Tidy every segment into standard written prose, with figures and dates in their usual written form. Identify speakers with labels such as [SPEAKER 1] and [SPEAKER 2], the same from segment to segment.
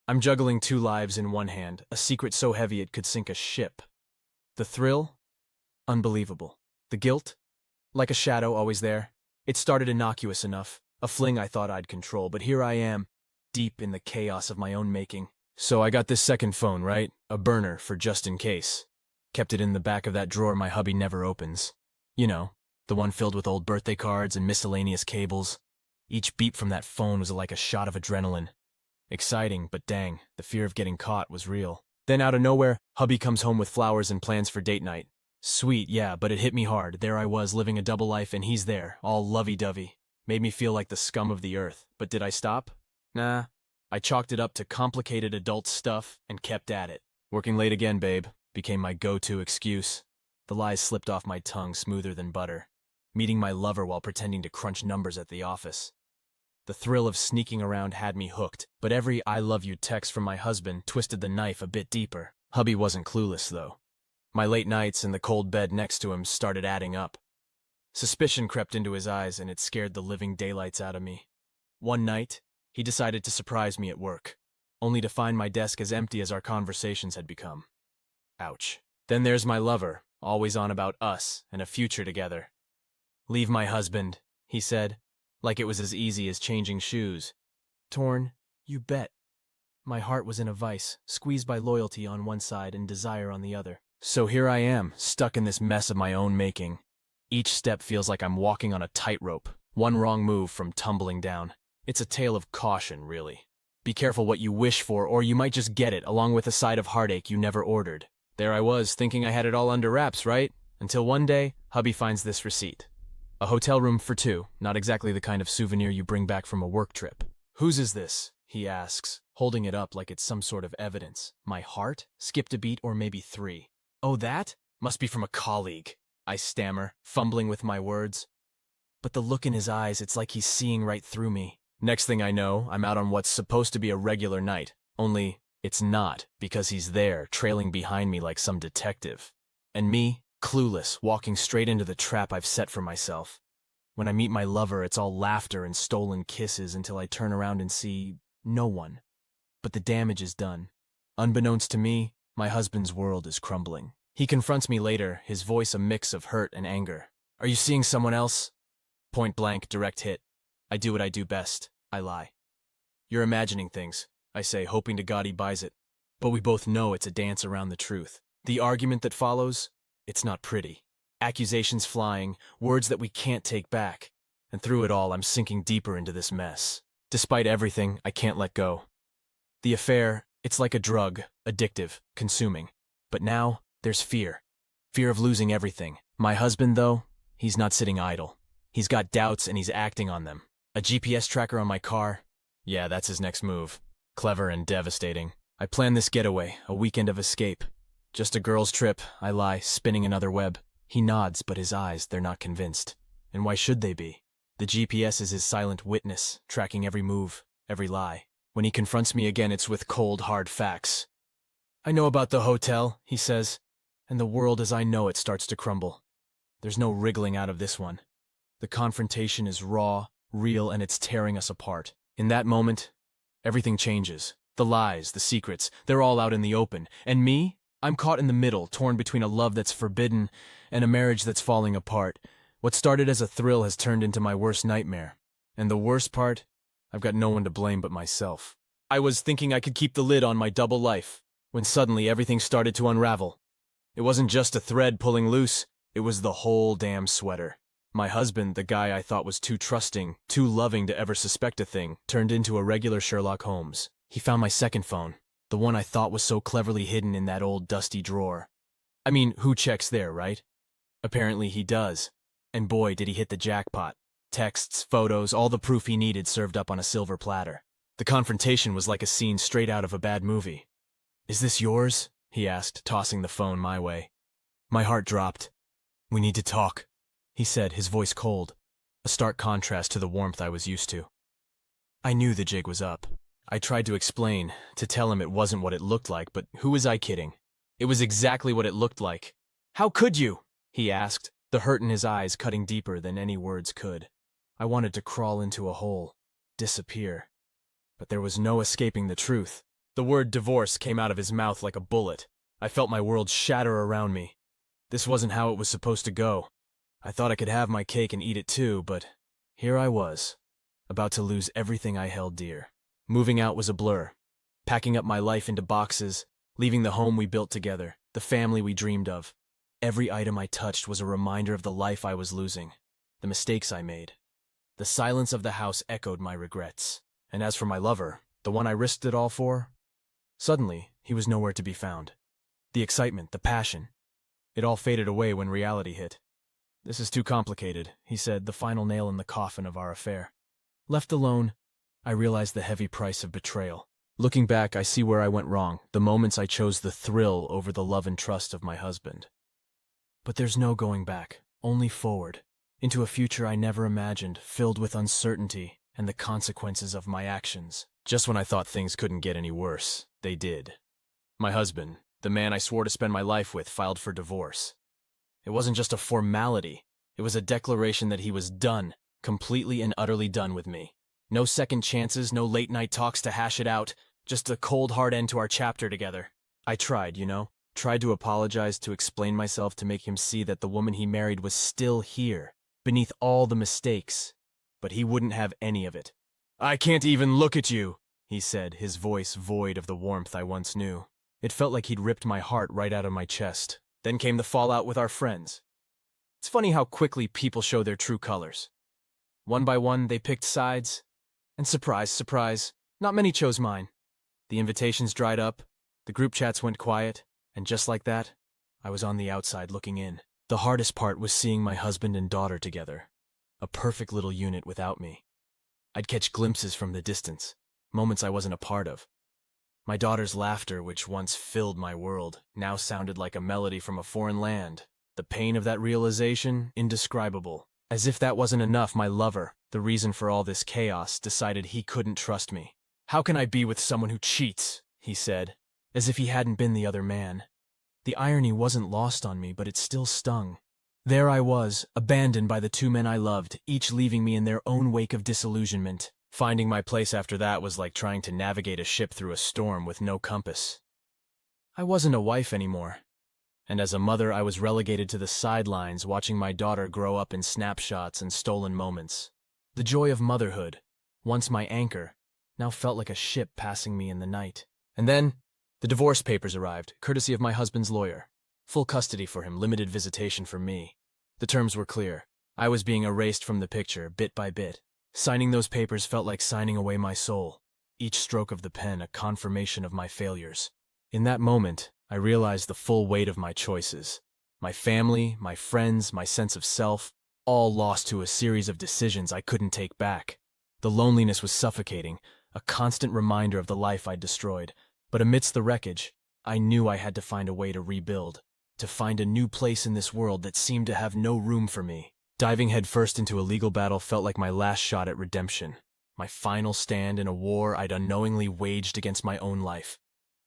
[SPEAKER 1] I'm juggling two lives in one hand, a secret so heavy it could sink a ship. The thrill? Unbelievable. The guilt? Like a shadow always there. It started innocuous enough, a fling I thought I'd control, but here I am, deep in the chaos of my own making. So I got this second phone, right? A burner for just in case. Kept it in the back of that drawer my hubby never opens. You know, the one filled with old birthday cards and miscellaneous cables. Each beep from that phone was like a shot of adrenaline. Exciting, but dang, the fear of getting caught was real. Then out of nowhere, hubby comes home with flowers and plans for date night. Sweet, yeah, but it hit me hard. There I was, living a double life, and he's there, all lovey-dovey. Made me feel like the scum of the earth. But did I stop? Nah. I chalked it up to complicated adult stuff and kept at it. Working late again, babe, became my go-to excuse. The lies slipped off my tongue smoother than butter. Meeting my lover while pretending to crunch numbers at the office. The thrill of sneaking around had me hooked, but every I love you text from my husband twisted the knife a bit deeper. Hubby wasn't clueless, though. My late nights in the cold bed next to him started adding up. Suspicion crept into his eyes, and it scared the living daylights out of me. One night, he decided to surprise me at work, only to find my desk as empty as our conversations had become. Ouch. Then there's my lover, always on about us and a future together. "Leave my husband," he said, like it was as easy as changing shoes. Torn, you bet. My heart was in a vice, squeezed by loyalty on one side and desire on the other. So here I am, stuck in this mess of my own making. Each step feels like I'm walking on a tightrope, one wrong move from tumbling down. It's a tale of caution, really. Be careful what you wish for, or you might just get it, along with a side of heartache you never ordered. There I was, thinking I had it all under wraps, right? Until one day, hubby finds this receipt. A hotel room for two, not exactly the kind of souvenir you bring back from a work trip. "Whose is this?" he asks, holding it up like it's some sort of evidence. My heart skipped a beat or maybe three. "Oh, that? Must be from a colleague," I stammer, fumbling with my words. But the look in his eyes, it's like he's seeing right through me. Next thing I know, I'm out on what's supposed to be a regular night. Only, it's not, because he's there, trailing behind me like some detective. And me, clueless, walking straight into the trap I've set for myself. When I meet my lover, it's all laughter and stolen kisses until I turn around and see no one. But the damage is done. Unbeknownst to me, my husband's world is crumbling. He confronts me later, his voice a mix of hurt and anger. "Are you seeing someone else?" Point blank, direct hit. I do what I do best. I lie. "You're imagining things," I say, hoping to God he buys it. But we both know it's a dance around the truth. The argument that follows, it's not pretty. Accusations flying, words that we can't take back. And through it all, I'm sinking deeper into this mess. Despite everything, I can't let go. The affair, it's like a drug, addictive, consuming. But now, there's fear. Fear of losing everything. My husband, though, he's not sitting idle. He's got doubts and he's acting on them. A GPS tracker on my car? Yeah, that's his next move. Clever and devastating. I plan this getaway, a weekend of escape. Just a girl's trip, I lie, spinning another web. He nods, but his eyes, they're not convinced. And why should they be? The GPS is his silent witness, tracking every move, every lie. When he confronts me again, it's with cold, hard facts. "I know about the hotel," he says, and the world as I know it starts to crumble. There's no wriggling out of this one. The confrontation is raw, real, and it's tearing us apart. In that moment, everything changes. The lies, the secrets, they're all out in the open. And me? I'm caught in the middle, torn between a love that's forbidden and a marriage that's falling apart. What started as a thrill has turned into my worst nightmare. And the worst part? I've got no one to blame but myself. I was thinking I could keep the lid on my double life, when suddenly everything started to unravel. It wasn't just a thread pulling loose, it was the whole damn sweater. My husband, the guy I thought was too trusting, too loving to ever suspect a thing, turned into a regular Sherlock Holmes. He found my second phone, the one I thought was so cleverly hidden in that old dusty drawer. I mean, who checks there, right? Apparently he does. And boy, did he hit the jackpot. Texts, photos, all the proof he needed served up on a silver platter. The confrontation was like a scene straight out of a bad movie. "Is this yours?" he asked, tossing the phone my way. My heart dropped. "We need to talk," he said, his voice cold, a stark contrast to the warmth I was used to. I knew the jig was up. I tried to explain, to tell him it wasn't what it looked like, but who was I kidding? It was exactly what it looked like. "How could you?" he asked, the hurt in his eyes cutting deeper than any words could. I wanted to crawl into a hole, disappear. But there was no escaping the truth. The word divorce came out of his mouth like a bullet. I felt my world shatter around me. This wasn't how it was supposed to go. I thought I could have my cake and eat it too, but here I was, about to lose everything I held dear. Moving out was a blur. Packing up my life into boxes, leaving the home we built together, the family we dreamed of. Every item I touched was a reminder of the life I was losing, the mistakes I made. The silence of the house echoed my regrets. And as for my lover, the one I risked it all for, suddenly, he was nowhere to be found. The excitement, the passion, it all faded away when reality hit. "This is too complicated," he said, the final nail in the coffin of our affair. Left alone, I realized the heavy price of betrayal. Looking back, I see where I went wrong, the moments I chose the thrill over the love and trust of my husband. But there's no going back, only forward, into a future I never imagined, filled with uncertainty and the consequences of my actions. Just when I thought things couldn't get any worse, they did. My husband, the man I swore to spend my life with, filed for divorce. It wasn't just a formality, it was a declaration that he was done, completely and utterly done with me. No second chances, no late-night talks to hash it out, just a cold hard end to our chapter together. I tried, tried to apologize, to explain myself, to make him see that the woman he married was still here, beneath all the mistakes. But he wouldn't have any of it. "I can't even look at you," he said, his voice void of the warmth I once knew. It felt like he'd ripped my heart right out of my chest. Then came the fallout with our friends. It's funny how quickly people show their true colors. One by one, they picked sides. And surprise, surprise, not many chose mine. The invitations dried up, the group chats went quiet, and just like that, I was on the outside looking in. The hardest part was seeing my husband and daughter together. A perfect little unit without me. I'd catch glimpses from the distance, moments I wasn't a part of. My daughter's laughter, which once filled my world, now sounded like a melody from a foreign land. The pain of that realization, indescribable. As if that wasn't enough, my lover, the reason for all this chaos, decided he couldn't trust me. "How can I be with someone who cheats?" he said, as if he hadn't been the other man. The irony wasn't lost on me, but it still stung. There I was, abandoned by the two men I loved, each leaving me in their own wake of disillusionment. Finding my place after that was like trying to navigate a ship through a storm with no compass. I wasn't a wife anymore. And as a mother, I was relegated to the sidelines, watching my daughter grow up in snapshots and stolen moments. The joy of motherhood, once my anchor, now felt like a ship passing me in the night. And then, the divorce papers arrived, courtesy of my husband's lawyer. Full custody for him, limited visitation for me. The terms were clear. I was being erased from the picture, bit by bit. Signing those papers felt like signing away my soul. Each stroke of the pen a confirmation of my failures. In that moment, I realized the full weight of my choices. My family, my friends, my sense of self, all lost to a series of decisions I couldn't take back. The loneliness was suffocating, a constant reminder of the life I'd destroyed. But amidst the wreckage, I knew I had to find a way to rebuild, to find a new place in this world that seemed to have no room for me. Diving headfirst into a legal battle felt like my last shot at redemption, my final stand in a war I'd unknowingly waged against my own life.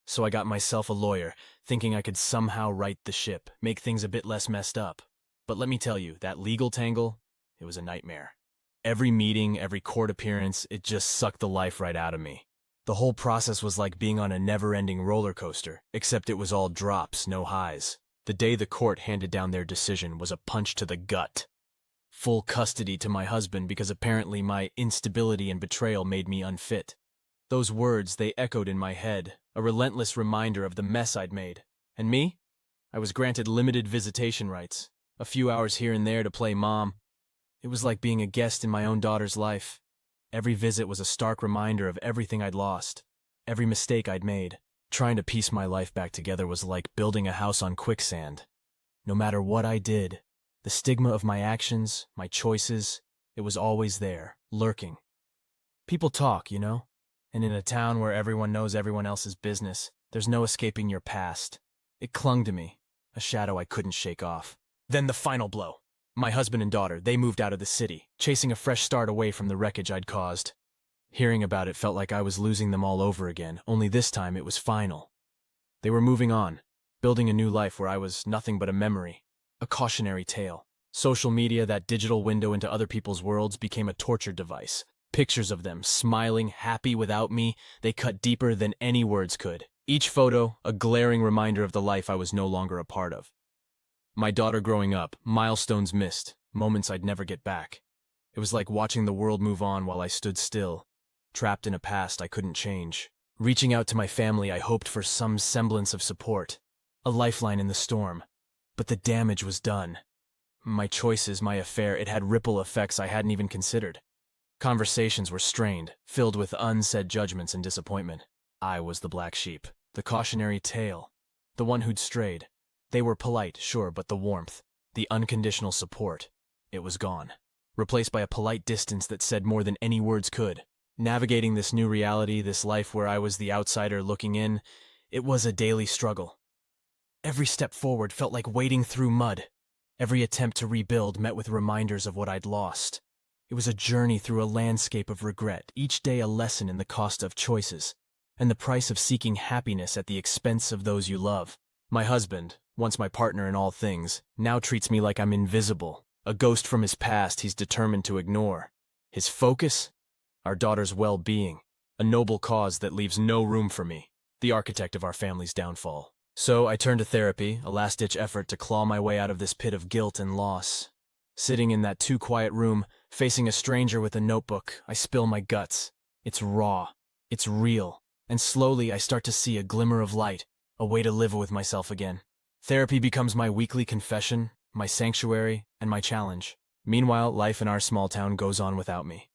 [SPEAKER 1] So I got myself a lawyer, thinking I could somehow right the ship, make things a bit less messed up. But let me tell you, that legal tangle, it was a nightmare. Every meeting, every court appearance, it just sucked the life right out of me. The whole process was like being on a never-ending roller coaster, except it was all drops, no highs. The day the court handed down their decision was a punch to the gut. Full custody to my husband because apparently my instability and betrayal made me unfit. Those words, they echoed in my head, a relentless reminder of the mess I'd made. And me? I was granted limited visitation rights, a few hours here and there to play mom. It was like being a guest in my own daughter's life. Every visit was a stark reminder of everything I'd lost, every mistake I'd made. Trying to piece my life back together was like building a house on quicksand. No matter what I did, the stigma of my actions, my choices, it was always there, lurking. People talk, and in a town where everyone knows everyone else's business, there's no escaping your past. It clung to me, a shadow I couldn't shake off. Then the final blow. My husband and daughter, they moved out of the city, chasing a fresh start away from the wreckage I'd caused. Hearing about it felt like I was losing them all over again, only this time it was final. They were moving on, building a new life where I was nothing but a memory, a cautionary tale. Social media, that digital window into other people's worlds, became a torture device, Pictures of them, smiling, happy without me, they cut deeper than any words could. Each photo, a glaring reminder of the life I was no longer a part of. My daughter growing up, milestones missed, moments I'd never get back. It was like watching the world move on while I stood still, trapped in a past I couldn't change. Reaching out to my family, I hoped for some semblance of support, a lifeline in the storm. But the damage was done. My choices, my affair, it had ripple effects I hadn't even considered. Conversations were strained, filled with unsaid judgments and disappointment. I was the black sheep, the cautionary tale, the one who'd strayed. They were polite, sure, but the warmth, the unconditional support, it was gone. Replaced by a polite distance that said more than any words could. Navigating this new reality, this life where I was the outsider looking in, it was a daily struggle. Every step forward felt like wading through mud. Every attempt to rebuild met with reminders of what I'd lost. It was a journey through a landscape of regret, each day a lesson in the cost of choices, and the price of seeking happiness at the expense of those you love. My husband, once my partner in all things, now treats me like I'm invisible, a ghost from his past he's determined to ignore. His focus? Our daughter's well-being, a noble cause that leaves no room for me, the architect of our family's downfall. So I turned to therapy, a last-ditch effort to claw my way out of this pit of guilt and loss. Sitting in that too-quiet room, facing a stranger with a notebook, I spill my guts. It's raw, it's real, and slowly I start to see a glimmer of light, a way to live with myself again. Therapy becomes my weekly confession, my sanctuary, and my challenge. Meanwhile, life in our small town goes on without me.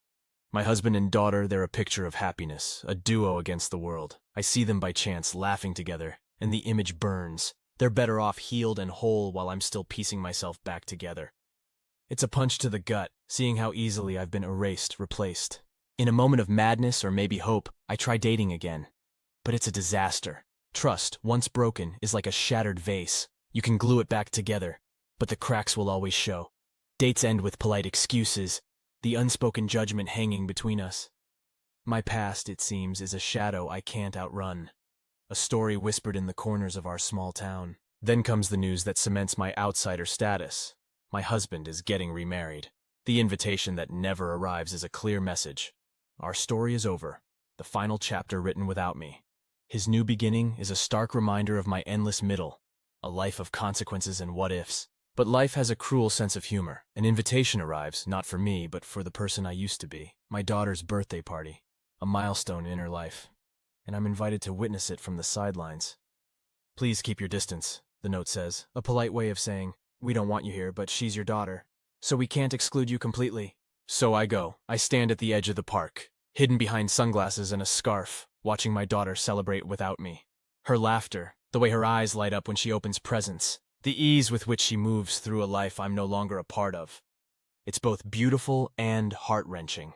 [SPEAKER 1] My husband and daughter, they're a picture of happiness, a duo against the world. I see them by chance, laughing together, and the image burns. They're better off healed and whole while I'm still piecing myself back together. It's a punch to the gut, seeing how easily I've been erased, replaced. In a moment of madness or maybe hope, I try dating again. But it's a disaster. Trust, once broken, is like a shattered vase. You can glue it back together, but the cracks will always show. Dates end with polite excuses, the unspoken judgment hanging between us. My past, it seems, is a shadow I can't outrun. A story whispered in the corners of our small town. Then comes the news that cements my outsider status. My husband is getting remarried. The invitation that never arrives is a clear message. Our story is over, the final chapter written without me. His new beginning is a stark reminder of my endless middle, a life of consequences and what-ifs. But life has a cruel sense of humor. An invitation arrives, not for me, but for the person I used to be. My daughter's birthday party, a milestone in her life, and I'm invited to witness it from the sidelines. Please keep your distance, the note says, a polite way of saying, we don't want you here, but she's your daughter, so we can't exclude you completely. So I go. I stand at the edge of the park, hidden behind sunglasses and a scarf, watching my daughter celebrate without me. Her laughter, the way her eyes light up when she opens presents, the ease with which she moves through a life I'm no longer a part of. It's both beautiful and heart-wrenching.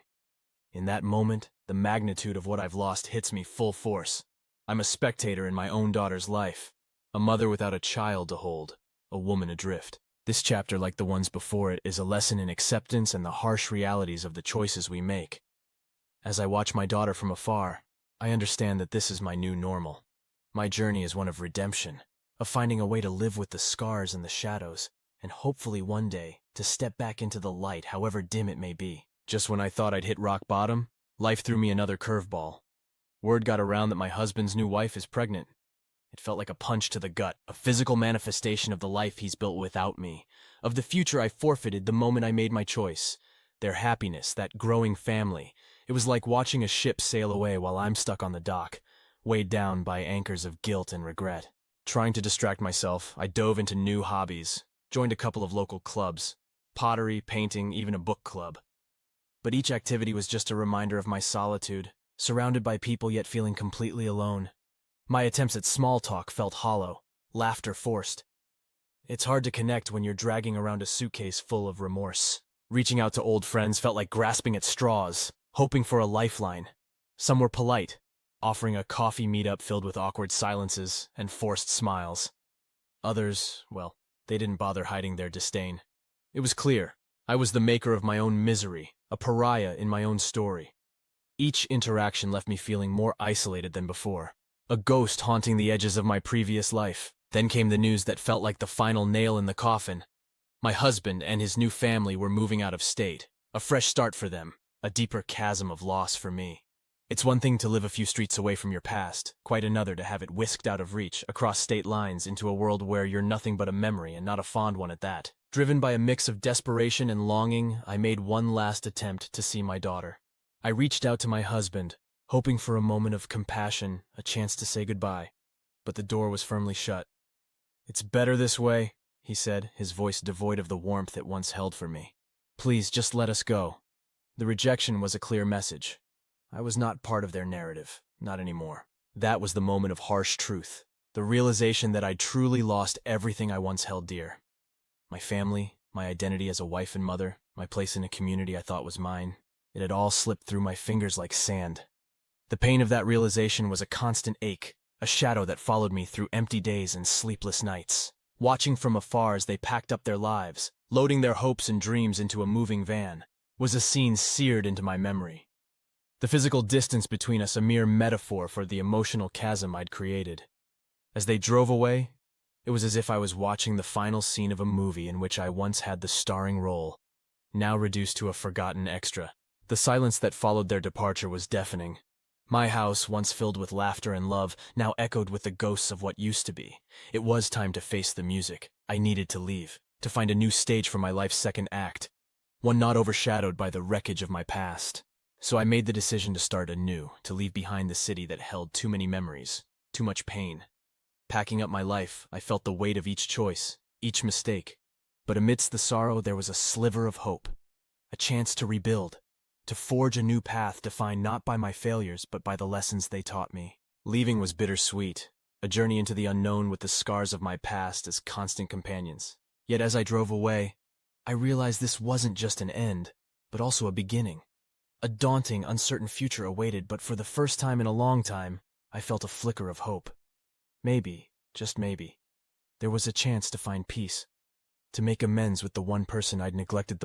[SPEAKER 1] In that moment, the magnitude of what I've lost hits me full force. I'm a spectator in my own daughter's life, a mother without a child to hold, a woman adrift. This chapter, like the ones before it, is a lesson in acceptance and the harsh realities of the choices we make. As I watch my daughter from afar, I understand that this is my new normal. My journey is one of redemption, of finding a way to live with the scars and the shadows, and hopefully one day to step back into the light, however dim it may be. Just when I thought I'd hit rock bottom, life threw me another curveball. Word got around that my husband's new wife is pregnant. It felt like a punch to the gut, a physical manifestation of the life he's built without me, of the future I forfeited the moment I made my choice. Their happiness, that growing family. It was like watching a ship sail away while I'm stuck on the dock, weighed down by anchors of guilt and regret. Trying to distract myself, I dove into new hobbies, joined a couple of local clubs, pottery, painting, even a book club. But each activity was just a reminder of my solitude, surrounded by people yet feeling completely alone. My attempts at small talk felt hollow, laughter forced. It's hard to connect when you're dragging around a suitcase full of remorse. Reaching out to old friends felt like grasping at straws, hoping for a lifeline. Some were polite, offering a coffee meetup filled with awkward silences and forced smiles. Others, well, they didn't bother hiding their disdain. It was clear, I was the maker of my own misery, a pariah in my own story. Each interaction left me feeling more isolated than before, a ghost haunting the edges of my previous life. Then came the news that felt like the final nail in the coffin. My husband and his new family were moving out of state, a fresh start for them, a deeper chasm of loss for me. It's one thing to live a few streets away from your past, quite another to have it whisked out of reach, across state lines, into a world where you're nothing but a memory, and not a fond one at that. Driven by a mix of desperation and longing, I made one last attempt to see my daughter. I reached out to my husband, hoping for a moment of compassion, a chance to say goodbye. But the door was firmly shut. "It's better this way," he said, his voice devoid of the warmth it once held for me. "Please, just let us go." The rejection was a clear message. I was not part of their narrative, not anymore. That was the moment of harsh truth, the realization that I'd truly lost everything I once held dear. My family, my identity as a wife and mother, my place in a community I thought was mine. It had all slipped through my fingers like sand. The pain of that realization was a constant ache, a shadow that followed me through empty days and sleepless nights. Watching from afar as they packed up their lives, loading their hopes and dreams into a moving van, was a scene seared into my memory. The physical distance between us a mere metaphor for the emotional chasm I'd created. As they drove away, it was as if I was watching the final scene of a movie in which I once had the starring role, now reduced to a forgotten extra. The silence that followed their departure was deafening. My house, once filled with laughter and love, now echoed with the ghosts of what used to be. It was time to face the music. I needed to leave, to find a new stage for my life's second act, one not overshadowed by the wreckage of my past. So I made the decision to start anew, to leave behind the city that held too many memories, too much pain. Packing up my life, I felt the weight of each choice, each mistake. But amidst the sorrow, there was a sliver of hope, a chance to rebuild, to forge a new path defined not by my failures, but by the lessons they taught me. Leaving was bittersweet, a journey into the unknown with the scars of my past as constant companions. Yet as I drove away, I realized this wasn't just an end, but also a beginning. A daunting, uncertain future awaited, but for the first time in a long time, I felt a flicker of hope. Maybe, just maybe, there was a chance to find peace, to make amends with the one person I'd neglected the most.